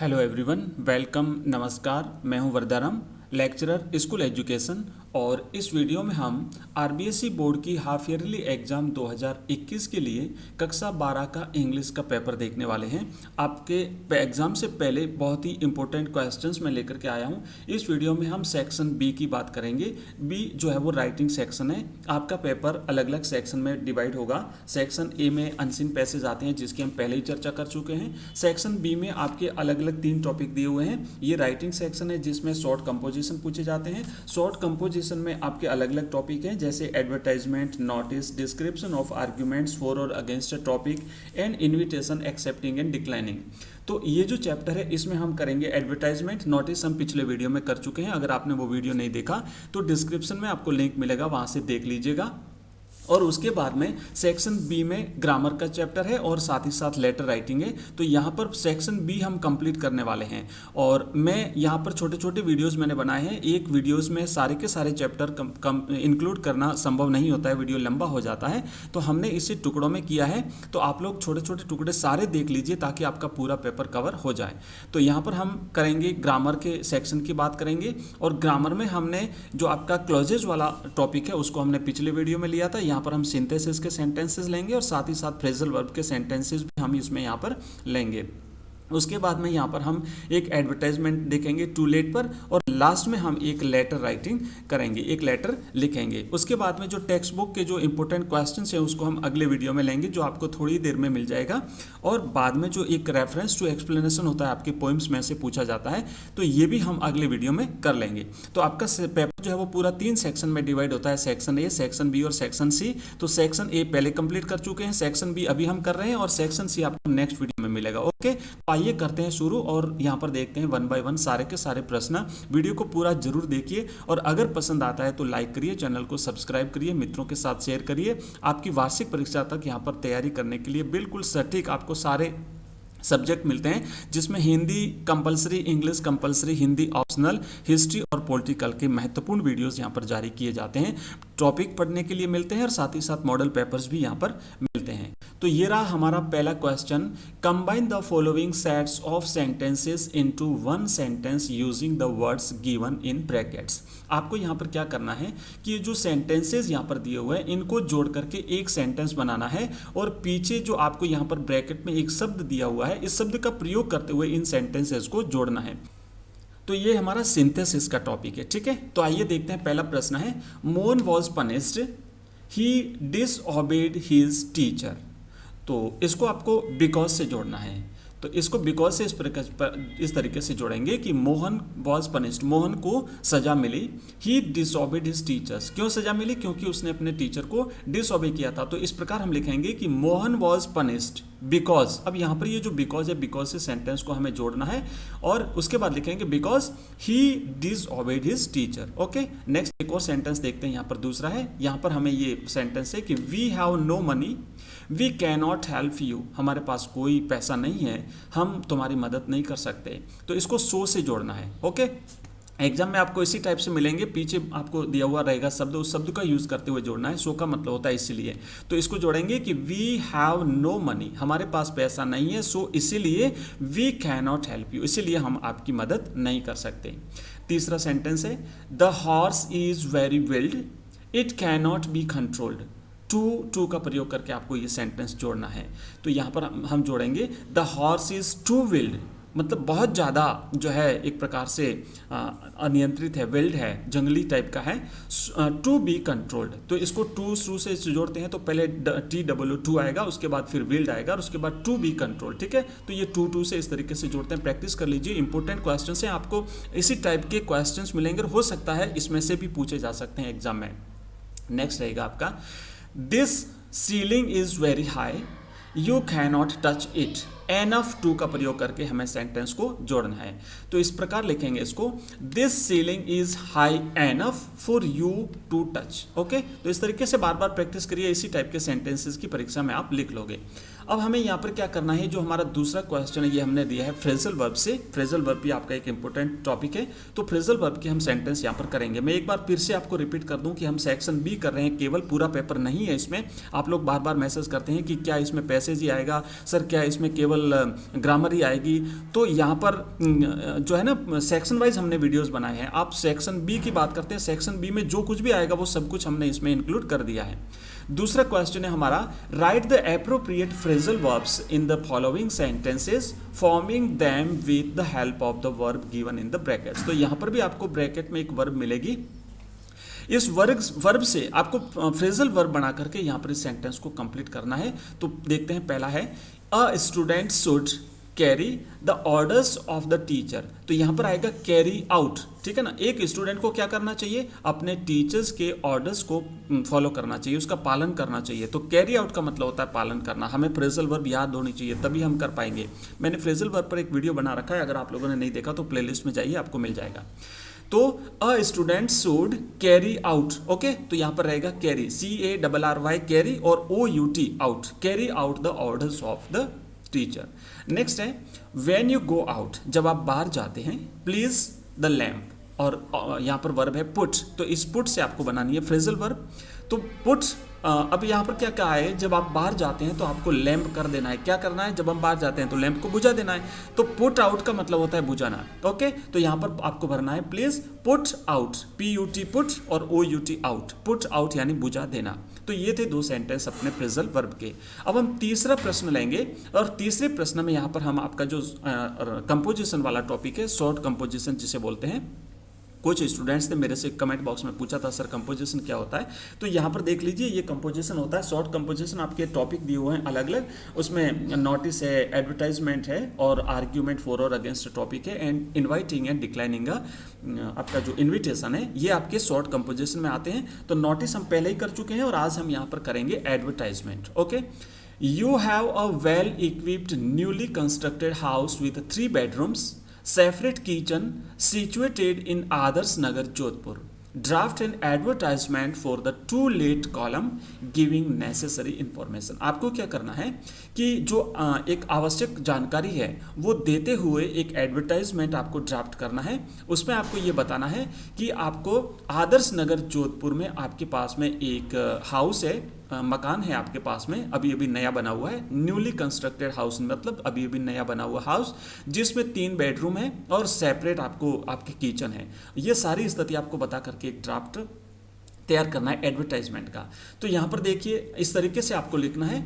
Hello everyone, welcome. नमस्कार, मैं हूं वरदाराम, लेक्चरर स्कूल एजुकेशन। और इस वीडियो में हम आरबीएसई बोर्ड की हाफ ईयरली एग्ज़ाम 2021 के लिए कक्षा 12 का इंग्लिश का पेपर देखने वाले हैं। आपके एग्ज़ाम से पहले बहुत ही इंपॉर्टेंट क्वेश्चंस मैं लेकर के आया हूं। इस वीडियो में हम सेक्शन बी की बात करेंगे। बी जो है वो राइटिंग सेक्शन है। आपका पेपर अलग अलग सेक्शन में डिवाइड होगा। सेक्शन ए में अनसीन पैसेज आते हैं, जिसकी हम पहले ही चर्चा कर चुके हैं। सेक्शन बी में आपके अलग अलग 3 टॉपिक दिए हुए हैं। ये राइटिंग सेक्शन है, जिसमें शॉर्ट कंपोजिशन पूछे जाते हैं। शॉर्ट कंपोजिशन में आपके अलग अलग टॉपिक हैं, जैसे advertisement, notice, description of arguments for और against a topic and invitation accepting and declining. तो ये जो चैप्टर है, इसमें हम करेंगे एडवर्टाइजमेंट। नोटिस हम पिछले वीडियो में कर चुके हैं। अगर आपने वो वीडियो नहीं देखा तो डिस्क्रिप्शन में आपको लिंक मिलेगा, वहां से देख लीजिएगा। और उसके बाद में सेक्शन बी में ग्रामर का चैप्टर है और साथ ही साथ लेटर राइटिंग है। तो यहाँ पर सेक्शन बी हम कंप्लीट करने वाले हैं। और मैं यहाँ पर छोटे छोटे वीडियोस मैंने बनाए हैं। एक वीडियोस में सारे के सारे चैप्टर इंक्लूड करना संभव नहीं होता है, वीडियो लंबा हो जाता है। तो हमने इसे टुकड़ों में किया है। तो आप लोग छोटे छोटे टुकड़े सारे देख लीजिए, ताकि आपका पूरा पेपर कवर हो जाए। तो यहाँ पर हम करेंगे ग्रामर के सेक्शन की बात करेंगे। और ग्रामर में हमने जो आपका क्लॉजेज वाला टॉपिक है, उसको हमने पिछले वीडियो में लिया था। यहाँ पर हम सिंथेसिस के सेंटेंसेस लेंगे और साथ ही साथ फ्रेजल वर्ब के सेंटेंसेस भी हम इसमें यहाँ पर लेंगे। उसके बाद में यहाँ पर हम एक एडवर्टाइजमेंट देखेंगे टू लेट पर, और लास्ट में हम एक लेटर राइटिंग करेंगे, एक लेटर लिखेंगे। उसके बाद में जो टेक्स्ट बुक के जो इंपॉर्टेंट क्वेश्चंस हैं, उसको हम अगले वीडियो में लेंगे, जो आपको थोड़ी देर में मिल जाएगा। और बाद में जो एक रेफरेंस टू एक्सप्लेनेशन होता है, आपके पोइम्स में से पूछा जाता है, तो ये भी हम अगले वीडियो में कर लेंगे। तो आपका पेपर जो है वो पूरा 3 सेक्शन में डिवाइड होता है, सेक्शन ए, सेक्शन बी और सेक्शन सी। तो सेक्शन ए पहले कंप्लीट कर चुके हैं, सेक्शन बी अभी हम कर रहे हैं, और सेक्शन सी आपको नेक्स्ट वीडियो में मिलेगा। ओके, आइए करते हैं शुरू और यहाँ पर देखते हैं 1 बाय 1 सारे के सारे प्रश्न। वीडियो को पूरा जरूर देखिए, और अगर पसंद आता है तो लाइक करिए, चैनल को सब्सक्राइब करिए, मित्रों के साथ शेयर करिए। आपकी वार्षिक परीक्षा तक यहाँ पर तैयारी करने के लिए बिल्कुल सटीक आपको सारे सब्जेक्ट मिलते हैं, जिसमें Hindi compulsory, English compulsory, Hindi optional, history और पॉलिटिकल के महत्वपूर्ण वीडियोस यहाँ पर जारी किए जाते हैं। टॉपिक पढ़ने के लिए मिलते हैं, और साथ ही साथ मॉडल पेपर्स भी यहाँ पर मिलते हैं। तो ये रहा हमारा पहला question. Combine the following sets of sentences into one sentence using the words given in brackets. आपको यहाँ पर क्या करना है कि ये जो सेंटेंसेस यहाँ पर दिए हुए हैं, इनको जोड़ करके एक सेंटेंस बनाना है, और पीछे जो आपको यहाँ पर ब्रैकेट में एक शब्द दिया हुआ है, इस शब्द का प्रयोग करते हुए इन सेंटेंसेस को जोड़ना है। तो ये हमारा सिंथेसिस का टॉपिक है, ठीक है। तो आइए देखते हैं, पहला प्रश्न है, Mohan was punished, he disobeyed his teacher. तो इसको आपको बिकॉज से जोड़ना है। तो इसको बिकॉज से इस तरीके से जोड़ेंगे कि मोहन वॉज पनिश्ड, मोहन को सजा मिली। ही डिसओबेड हिज टीचर्स, क्यों सजा मिली? क्योंकि उसने अपने टीचर को डिसओबे किया था। तो इस प्रकार हम लिखेंगे कि मोहन वॉज पनिश्ड बिकॉज। अब यहाँ पर ये जो बिकॉज है, बिकॉज से सेंटेंस को हमें जोड़ना है, और उसके बाद लिखेंगे because he disobeyed his teacher. Okay, next एक और सेंटेंस देखते हैं। यहाँ पर दूसरा है, यहाँ पर हमें ये सेंटेंस है कि we have no money, we can not help you, हमारे पास कोई पैसा नहीं है, हम तुम्हारी मदद नहीं कर सकते। तो इसको सो से जोड़ना है। ओके, एग्जाम में आपको इसी टाइप से मिलेंगे, पीछे आपको दिया हुआ रहेगा शब्द, उस शब्द का यूज करते हुए जोड़ना है। सो का मतलब होता है इसीलिए। तो इसको जोड़ेंगे कि वी हैव नो मनी, हमारे पास पैसा नहीं है, सो इसीलिए we can not help you, इसीलिए हम आपकी मदद नहीं कर सकते। तीसरा सेंटेंस है, the horse is very wild, it can not be controlled. Too का प्रयोग करके आपको ये सेंटेंस जोड़ना है। तो यहाँ पर हम जोड़ेंगे the horse is too wild, मतलब बहुत ज़्यादा जो है एक प्रकार से अनियंत्रित है, विल्ड है, जंगली टाइप का है, टू बी कंट्रोल्ड। तो इसको टू से जोड़ते हैं, तो पहले TW2 आएगा, उसके बाद फिर विल्ड आएगा, और उसके बाद टू बी कंट्रोल्ड, ठीक है। तो ये टू से इस तरीके से जोड़ते हैं। प्रैक्टिस कर लीजिए, इंपॉर्टेंट क्वेश्चन है, आपको इसी टाइप के क्वेश्चन मिलेंगे, हो सकता है इसमें से भी पूछे जा सकते हैं एग्जाम में। नेक्स्ट रहेगा आपका, this ceiling is very high, you can not touch it. Enough too का प्रयोग करके हमें सेंटेंस को जोड़ना है। तो इस प्रकार लिखेंगे इसको, this ceiling is high enough for you to touch. Okay, तो इस तरीके से बार बार प्रैक्टिस करिए, इसी टाइप के सेंटेंसेस की परीक्षा में आप लिख लोगे। अब हमें यहाँ पर क्या करना है, जो हमारा दूसरा क्वेश्चन है ये हमने दिया है फ्रेजल वर्ब से। फ्रेजल वर्ब भी आपका एक इंपॉर्टेंट टॉपिक है, तो फ्रेजल वर्ब के हम सेंटेंस यहाँ पर करेंगे। मैं एक बार फिर से आपको रिपीट कर दूं कि हम सेक्शन बी कर रहे हैं, केवल पूरा पेपर नहीं है इसमें। आप लोग बार बार मैसेज करते हैं कि क्या इसमें पैसेज ही आएगा सर, क्या इसमें केवल ग्रामर ही आएगी। तो यहाँ पर जो है ना सेक्शन वाइज हमने वीडियोस बनाए हैं। आप सेक्शन बी की बात करते हैं, सेक्शन बी में जो कुछ भी आएगा वो सब कुछ हमने इसमें इंक्लूड कर दिया है। दूसरा क्वेश्चन है हमारा, right the appropriate phrasal verbs in the following sentences forming them with the help of the verb given in the brackets. तो यहाँ पर भी आपको ब्रैकेट में एक वर्ब मिलेगी, इस वर्ब से आपको फ्रेजल वर्ब बना करके यहाँ पर इस सेंटेंस को कंप्लीट करना है। तो देखते हैं, पहला है a student should carry the orders of the teacher. तो यहाँ पर आएगा कैरी आउट, ठीक है ना। एक स्टूडेंट को क्या करना चाहिए, अपने टीचर्स के ऑर्डर्स को फॉलो करना चाहिए, उसका पालन करना चाहिए। तो कैरी आउट का मतलब होता है पालन करना। हमें फ्रेजल वर्ब याद होनी चाहिए, तभी हम कर पाएंगे। मैंने फ्रेजल वर्ब पर एक वीडियो बना रखा है, अगर आप लोगों ने नहीं देखा तो प्लेलिस्ट में जाइए, आपको मिल जाएगा। तो a student should carry out, okay. तो यहाँ पर रहेगा कैरी, CARRY कैरी, और OUT out, carry out the orders of the teacher. Next है व्हेन यू गो आउट, जब आप बाहर जाते हैं, प्लीज द लैम्प, और यहाँ पर वर्ब है पुट। तो इस पुट से आपको बनानी है फ्रेजल वर्ब। तो पुट, अब यहाँ पर क्या कहा है, जब आप बाहर जाते हैं तो आपको लैम्प कर देना है। क्या करना है, जब हम बाहर जाते हैं तो लैम्प को बुझा देना है। तो पुट आउट का मतलब होता है बुझाना, ओके। तो यहाँ पर आपको भरना है please put out, PUT put और OUT आउट, पुट आउट यानी बुझा देना। तो ये थे दो सेंटेंस अपने फ्रेजल वर्ब के। अब हम तीसरा प्रश्न लेंगे, और तीसरे प्रश्न में यहाँ पर हम आपका जो कंपोजिशन वाला टॉपिक है, शॉर्ट कंपोजिशन जिसे बोलते हैं। कुछ स्टूडेंट्स ने मेरे से कमेंट बॉक्स में पूछा था सर कंपोजिशन क्या होता है। तो यहाँ पर देख लीजिए, ये कंपोजिशन होता है। शॉर्ट कंपोजिशन आपके टॉपिक दिए हुए हैं अलग अलग, उसमें नोटिस है, एडवर्टाइजमेंट है, और आर्ग्यूमेंट फॉर और अगेंस्ट टॉपिक है, एंड इन्वाइटिंग एंड डिक्लाइनिंग आपका जो इन्विटेशन है, ये आपके शॉर्ट कंपोजिशन में आते हैं। तो नोटिस हम पहले ही कर चुके हैं, और आज हम यहाँ पर करेंगे advertisement, okay. You have a well-equipped, newly constructed house with 3 bedrooms, separate kitchen, situated in Adarsh Nagar, Jodhpur. Draft an advertisement for the to let column giving necessary information. आपको क्या करना है कि जो एक आवश्यक जानकारी है वो देते हुए एक एडवर्टाइजमेंट आपको ड्राफ्ट करना है। उसमें आपको ये बताना है कि आपको आदर्श नगर जोधपुर में आपके पास में एक हाउस है, मकान है आपके पास में, अभी अभी नया बना हुआ है, न्यूली कंस्ट्रक्टेड हाउस, मतलब अभी अभी नया बना हुआ हाउस, जिसमें 3 बेडरूम है और सेपरेट आपको आपकी किचन है। ये सारी स्थिति आपको बता करके एक ड्राफ्ट तैयार करना है एडवर्टाइजमेंट का। तो यहाँ पर देखिए इस तरीके से आपको लिखना है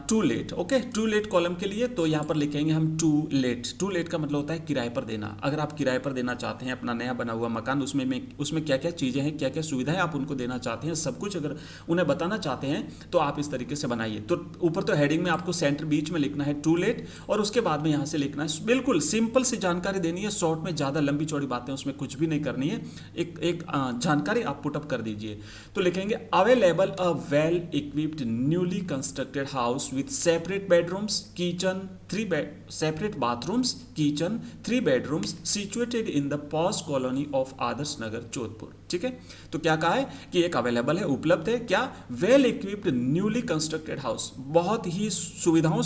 too late, okay. Too late column के लिए तो यहाँ पर लिखेंगे हम टू लेट। टू लेट का मतलब होता है किराए पर देना। अगर आप किराए पर देना चाहते हैं अपना नया बना हुआ मकान, उसमें क्या क्या चीज़ें हैं, क्या क्या सुविधाएं आप उनको देना चाहते हैं, सब कुछ अगर उन्हें बताना चाहते हैं तो आप इस तरीके से बनाइए। तो ऊपर तो हेडिंग में आपको सेंटर बीच में लिखना है टू लेट, और उसके बाद में यहाँ से लिखना है, बिल्कुल सिंपल सी जानकारी देनी है, शॉर्ट में, ज़्यादा लंबी चौड़ी बातें उसमें कुछ भी नहीं करनी है। एक जानकारी आप पुटअप कर दीजिए। तो लिखेंगे available a well equipped newly constructed house with separate bedrooms, kitchen, 3 separate bathrooms, kitchen, 3 bedrooms, situated in the posh colony of Adarsh Nagar Jodhpur. ठीक है, तो क्या कहा है कि एक अवेलेबल है, उपलब्ध है, क्या, well equipped newly constructed house, बहुत ही सुविधाओं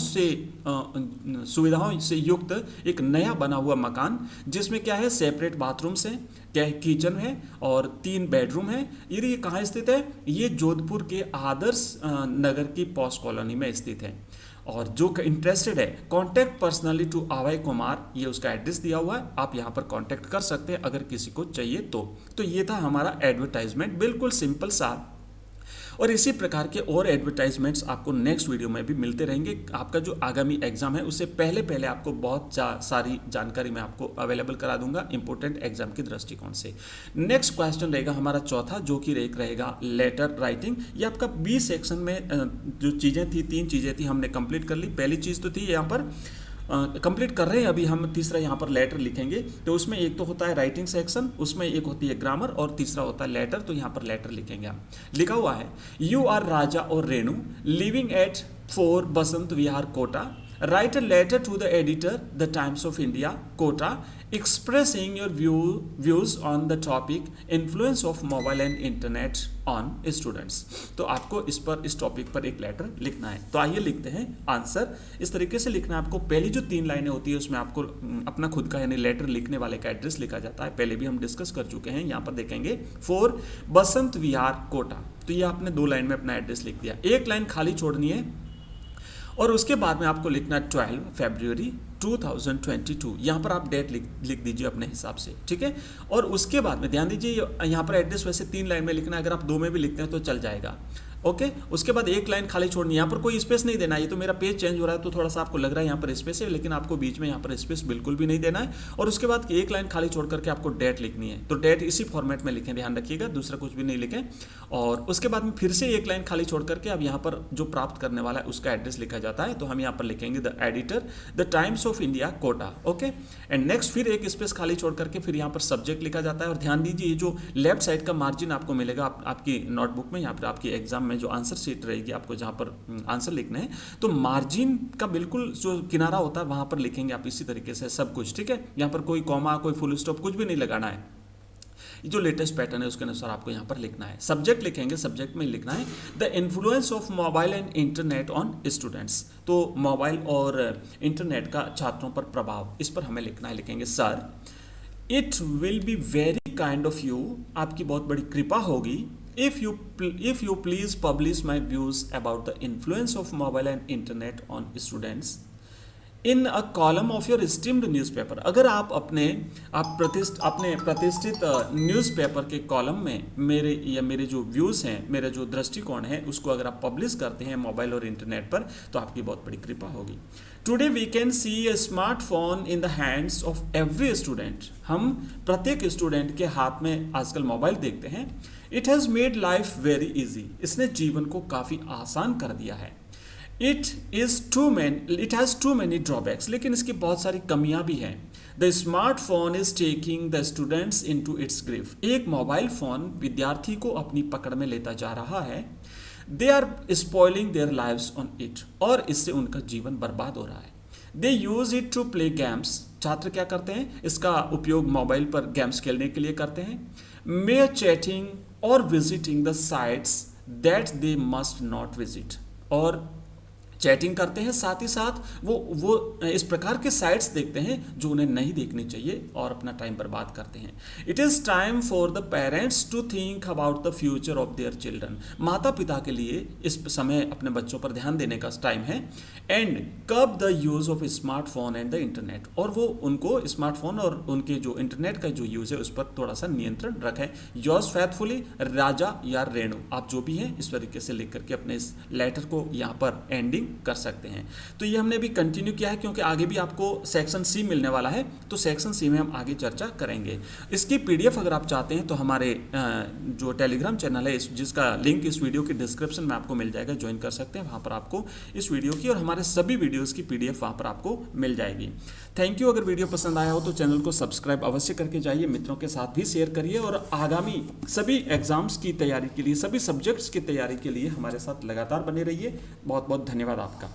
से युक्त एक नया बना हुआ मकान, जिसमें क्या है, सेपरेट बाथरूम्स हैं, क्या है, किचन है और 3 बेडरूम है। ये कहाँ स्थित है, ये जोधपुर के आदर्श नगर की पॉश कॉलोनी में स्थित है। और जो इंटरेस्टेड है, contact personally to Abhay Kumar, ये उसका एड्रेस दिया हुआ है, आप यहाँ पर कॉन्टैक्ट कर सकते हैं अगर किसी को चाहिए तो ये था हमारा एडवर्टाइजमेंट, बिल्कुल सिंपल सा। और इसी प्रकार के और एडवर्टाइजमेंट्स आपको नेक्स्ट वीडियो में भी मिलते रहेंगे। आपका जो आगामी एग्जाम है उससे पहले आपको बहुत सारी जानकारी मैं आपको अवेलेबल करा दूंगा इंपॉर्टेंट एग्जाम के दृष्टिकोण से। नेक्स्ट क्वेश्चन रहेगा हमारा चौथा, जो कि रहेगा लेटर राइटिंग। ये आपका बी सेक्शन में जो चीज़ें थी, 3 चीज़ें थी, हमने कंप्लीट कर ली। पहली चीज़ तो थी यहाँ पर कंप्लीट कर रहे हैं अभी हम, तीसरा यहाँ पर लेटर लिखेंगे। तो उसमें एक तो होता है राइटिंग सेक्शन, उसमें एक होती है ग्रामर, और तीसरा होता है लेटर। तो यहाँ पर लेटर लिखेंगे हम। लिखा हुआ है, यू आर राजा और Renu living at 4 Basant Vihar Kota, Write a letter to the editor, The Times of India, Kota, expressing your views on the topic influence of mobile and internet on students. तो आपको इस टॉपिक पर एक लेटर लिखना है। तो आइए लिखते हैं आंसर। इस तरीके से लिखना है आपको। पहली जो 3 लाइनें होती है उसमें आपको अपना खुद का यानी लेटर लिखने वाले का एड्रेस लिखा जाता है। पहले भी हम डिस्कस कर चुके हैं। यहाँ पर देखेंगे 4 बसंत विहार कोटा। तो ये आपने 2 लाइन में अपना एड्रेस लिख दिया। एक लाइन खाली छोड़नी है और उसके बाद में आपको लिखना है 12 फरवरी 2022। यहाँ पर आप डेट लिख दीजिए अपने हिसाब से, ठीक है। और उसके बाद में ध्यान दीजिए यहाँ पर एड्रेस वैसे 3 लाइन में लिखना है, अगर आप 2 में भी लिखते हैं तो चल जाएगा, ओके। उसके बाद एक लाइन खाली छोड़नी है। यहाँ पर कोई स्पेस नहीं देना है। ये तो मेरा पेज चेंज हो रहा है तो थोड़ा सा आपको लग रहा है यहाँ पर स्पेस है, लेकिन आपको बीच में यहाँ पर स्पेस बिल्कुल भी नहीं देना है। और उसके बाद एक लाइन खाली छोड़ करके आपको डेट लिखनी है। तो डेट इसी फॉर्मेट में लिखें, ध्यान रखिएगा, दूसरा कुछ भी नहीं लिखें। और उसके बाद में फिर से एक लाइन खाली छोड़ करके अब यहाँ पर जो प्राप्त करने वाला है उसका एड्रेस लिखा जाता है। तो हम यहाँ पर लिखेंगे the editor, the Times of India, Kota, okay. And next फिर एक स्पेस खाली छोड़ करके फिर यहाँ पर सब्जेक्ट लिखा जाता है। और ध्यान दीजिए ये जो लेफ्ट साइड का मार्जिन आपको मिलेगा आपकी नोटबुक में, यहाँ पर आपकी एग्जाम में जो आंसर शीट रहेगी आपको जहाँ पर आंसर लिखना है, तो मार्जिन का बिल्कुल जो किनारा होता है वहाँ पर लिखेंगे आप इसी तरीके से सब कुछ, ठीक है। यहाँ पर कोई कॉमा, कोई फुल स्टॉप कुछ भी नहीं लगाना है। जो लेटेस्ट पैटर्न है उसके अनुसार आपको यहाँ पर लिखना है। सब्जेक्ट लिखेंगे, सब्जेक्ट में लिखना है the influence of mobile and internet on students. तो मोबाइल और इंटरनेट का छात्रों पर प्रभाव, इस पर हमें लिखना है। लिखेंगे sir it will be very kind of you, आपकी बहुत बड़ी कृपा होगी, if you please publish my views about the influence of mobile and internet on students in a column of your esteemed newspaper। अगर आप अपने प्रतिष्ठित न्यूज़पेपर के कॉलम में मेरे जो व्यूज़ हैं, मेरे जो दृष्टिकोण है उसको अगर आप पब्लिश करते हैं मोबाइल और इंटरनेट पर, तो आपकी बहुत बड़ी कृपा होगी। Today we can see a smartphone in the hands of every student. हम प्रत्येक स्टूडेंट के हाथ में आजकल मोबाइल देखते हैं। It has made life very easy, इसने जीवन को काफ़ी आसान कर दिया है। It has too many drawbacks, लेकिन इसकी बहुत सारी कमियां भी हैं। The smartphone is taking the students into its grip. एक मोबाइल फ़ोन विद्यार्थी को अपनी पकड़ में लेता जा रहा है। They are spoiling their lives on it, और इससे उनका जीवन बर्बाद हो रहा है। They use it to play games, छात्र क्या करते हैं, इसका उपयोग मोबाइल पर गेम्स खेलने के लिए करते हैं। mere chatting or visiting the sites that they must not visit, और चैटिंग करते हैं, साथ ही साथ वो इस प्रकार के साइट्स देखते हैं जो उन्हें नहीं देखनी चाहिए और अपना टाइम बर्बाद करते हैं। It is time for the parents to think about the future of their children. माता पिता के लिए इस समय अपने बच्चों पर ध्यान देने का टाइम है। एंड कब the use of smartphone and the internet, और वो उनको स्मार्टफोन और उनके जो इंटरनेट का जो यूज़ है उस पर थोड़ा सा नियंत्रण रखें। योर्स फैथफुली राजा या रेणु, आप जो भी हैं इस तरीके से लिख करके अपने इस लेटर को यहाँ पर एंडिंग कर सकते हैं। तो ये हमने भी कंटिन्यू किया है क्योंकि आगे भी आपको सेक्शन सी मिलने वाला है, तो सेक्शन सी में हम आगे चर्चा करेंगे। इसकी पीडीएफ अगर आप चाहते हैं तो हमारे जो टेलीग्राम चैनल है जिसका लिंक इस वीडियो के डिस्क्रिप्शन में आपको मिल जाएगा, ज्वाइन कर सकते हैं। वहाँ पर आपको इस वीडियो की और हमारे सभी वीडियोज़ की पीडीएफ वहाँ पर आपको मिल जाएगी। Thank you. अगर वीडियो पसंद आया हो तो चैनल को सब्सक्राइब अवश्य करके जाइए, मित्रों के साथ भी शेयर करिए, और आगामी सभी एग्जाम्स की तैयारी के लिए, सभी सब्जेक्ट्स की तैयारी के लिए हमारे साथ लगातार बने रहिए। बहुत बहुत धन्यवाद आपका।